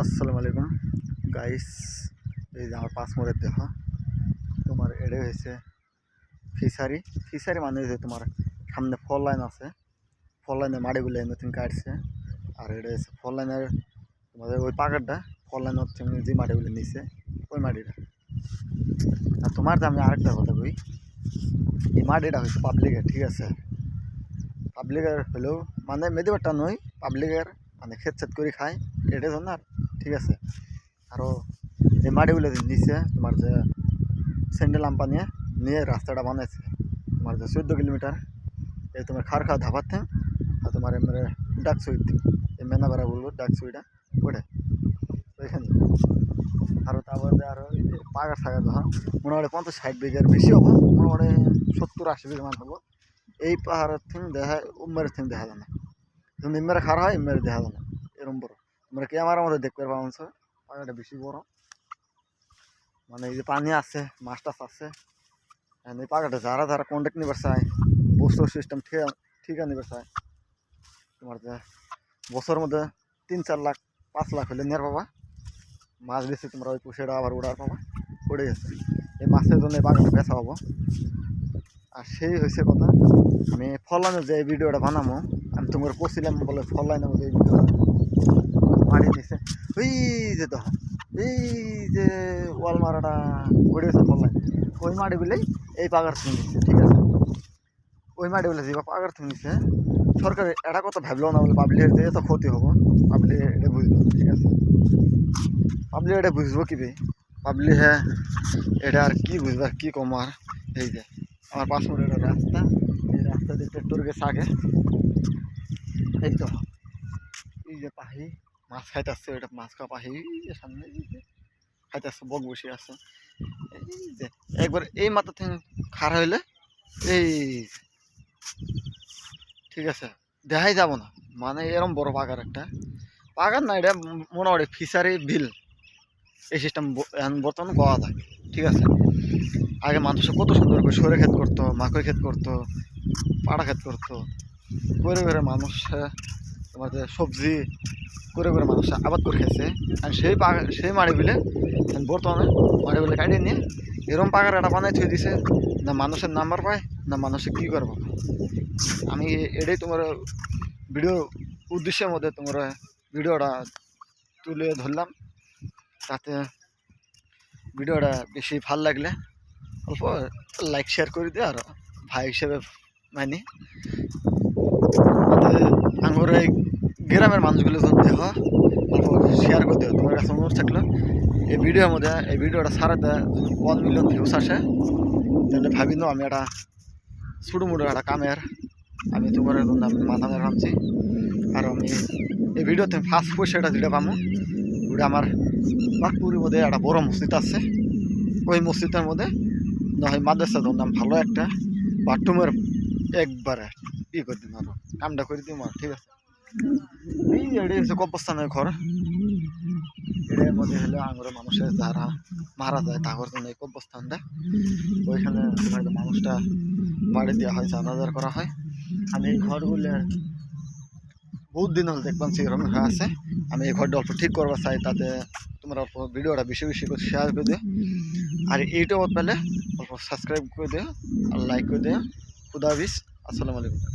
আসসালামু আলাইকুম গাইস, এই যে আমার পাঁচ মোড়ের দেহ তোমার এড়ে হয়েছে ফিশারি। ফিশারি মানে হয়েছে তোমার সামনে ফল লাইন আছে, ফল লাইনের মাড়িগুলো নতুন কাটছে। আর এটা হচ্ছে ফল লাইনের তোমাদের ওই পাকারটা ফল লাইন হচ্ছে যে মাটিগুলো নিচে ওই মাটিটা। আর তোমার যে আমি আরেকটা কথা কই, এই মাটিটা হচ্ছে পাবলিকের, ঠিক আছে? পাবলিকের হলেও মানে মেদিবারটা নয়, পাবলিকের মানে খেত সেত করে খায় এটার জন্য। আর ঠিক আছে, আরও এই মাটিগুলো নিচে তোমার যে স্যান্ডেল লাম্পা নিয়ে নিয়ে রাস্তাটা বানাইছে তোমার যে 14 কিলোমিটার। এই তোমার খারখা ধাপাতে আর তোমার এমনি ডাকসুইট, এই মেনাবেড়া বলবো ডাকসুইটা ওটা ওইখানে। আরও তারপরে আরও এই যে পাগার থাকা যখন মোটামুটি 50-60 বিঘার বেশি হবো, মোটামুটি 70-80 বিঘা মান হবো। এই পাহাড়ের থিং দেখা উম্মের থিং দেখা যায় না, তুমি ইম্মের খার হয় ইম্মের দেখা যায় না, এরম বড় তোমরা ক্যামেরার মধ্যে দেখতে পারছো। পাহাড়টা বেশি বড়, মানে এই যে পানি আছে, মাছ টাছ আছে। এই পাহাড়টা যারা যারা কন্ট্যাক্ট নিবার চায়, বস্তু সিস্টেম ঠিকা নিবার চায়, তোমার যে বছরের মধ্যে 3-4 লাখ 5 লাখ হলে নেওয়ার পাবা। মাছ বেশি তোমরা ওই পুষেটা আবার উড়ার পাবা, পড়ে গেছে। এই মাছের জন্য এই বাগানটা বেচা হবো। আর সেই হয়েছে কথা, আমি ফল লাইনের যে এই ভিডিওটা বানাবো, আমি তোমার পড়ছিলাম বলে ফল লাইনের মধ্যে এই ভিডিওটা মারি দিছে। ওই যে দেখো, এই যে ওয়াল মারাটা পড়ে গেছে ফল লাইন, ওই মাটিগুলোই এই পাগার থেকে নিচ্ছে, ঠিক আছে? ওই মাটিগুলো যে পাগার থেকে নিচ্ছে, সরকার এটা কথা ভাবলেও না বলে পাবলিকের যে এত ক্ষতি হবো, পাবলিক এটা বুঝলো, ঠিক আছে? পাবলিক এটা বুঝবো কি বে, পাবলিক হ্যাঁ এটা আর কি বুঝবার কি কম। আর এই যে আমার পাশে একটা রাস্তা, এই রাস্তা দিয়ে ট্রেক্টর গেছে আগে, এই তো এই যে পাহি মাছ খাইতেছে, ওইটা মাছ খাওয়া পাহি সামনে খাইতেছে, বক বসে আছে। এই যে একবার এই মাথা থেকে খাড়া হইলে এই, ঠিক আছে, দেখাই যাব না। মানে এরম বড় পাকার একটা পাকার না, এটা মোটামুটি ফিশারি বিল এই সিস্টেম বর্তমানে পাওয়া যায়, ঠিক আছে? আগে মানুষ কত সুন্দর করে সরে ক্ষেত করতো, মাকই ক্ষেত করতো, পাড়া ক্ষেত করতো, করে করে মানুষ তোমার যে সবজি করে করে মানুষ আবাদ করে খেয়েছে। আর সেই মাড়ি বিলে বর্তমানে মাড়ি বিলে কাটিয়ে নিয়ে এরম পাকার একটা বানাই থুয়ে দিছে, না মানুষের নাম্বার পায় না মানুষে কী করবো। আমি এটাই তোমার ভিডিও উদ্দেশ্যের মধ্যে তোমার ভিডিওটা তুলে ধরলাম, তাতে ভিডিওটা বেশি ভাল লাগলে অল্প লাইক শেয়ার করে দিও। আর ভাই হিসেবে মানি আমার এই গ্রামের মানুষগুলো যদি দেখো অল্প শেয়ার করে দিও। তোমার কাছে অনুরোধ থাকলো এই ভিডিওর মধ্যে, এই ভিডিওটা ছাড়াতে 1 মিলিয়ন ভিউস আসে, তাহলে ভাবি নো আমি একটা ছোটো মোটো একটা কামের আমি তোমার জন্য আমি মাথা মেরে ভাবছি। আর আমি এই ভিডিওতে ফার্স্ট পয়সাটা যেটা পাবো ওটা আমার বাঘপুরের মধ্যে একটা বড় মসজিদ আছে, ওই মসজিদের মধ্যে না হয় মাদ্রাসা ধরলাম ভালো একটা বাথরুমের একবারে ই করে দিন, আরো কামটা করে দিম। আর ঠিক আছে, এই এটা হচ্ছে কবরস্থানের ঘর, এটার মধ্যে হলে আঙুরে মানুষের যারা মারা যায় তাদের জন্য এই কবরস্থানটা, ওইখানে মানুষটা বাড়ি দেওয়া হয়, জানাজার করা হয়। আমি এই ঘরগুলো বহুত দিন হল দেখলাম সেরকম হয়ে আছে। আমি এই ঘরটা অল্প ঠিক করবো চাই, তাতে তোমরা অল্প ভিডিওটা বেশি বেশি করে শেয়ার করে দিও। আর ইউটিউবত পেলে অল্প সাবস্ক্রাইব করে দিও আর লাইক করে দিও। খুদা হাফিজ, আসসালামু আলাইকুম।